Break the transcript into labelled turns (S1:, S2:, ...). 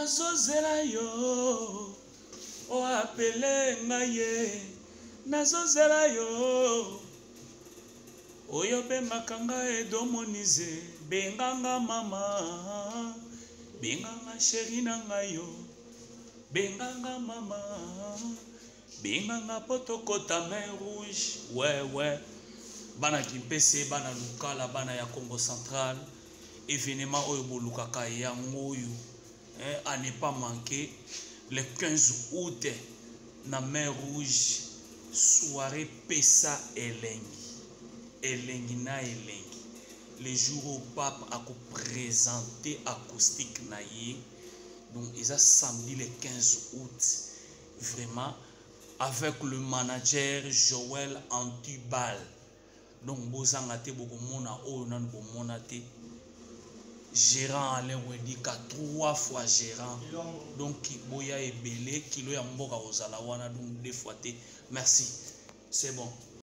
S1: nazozela yo o apele ngaye nazozela yo oyo pe makanga edomonize benganga mama benganga chéri na ngayo benganga mama benganga potokota main rouge ouais bana kimpese bana lukala bana ya Congo central événement oyo bolukaka yango oyo à ne pas manquer le 15 août na main rouge soirée pesa elengi na elengi les jours au pape a présenté acoustique na ye donc ils a samedi le 15 août vraiment avec le manager Joël Antibal donc bozanga te bokomona oyo nanu bomona te gérant Alain Wedika 3 fois gérant donc boya ebele kilo ya mboka ozala wana donc 2 fois te merci c'est bon.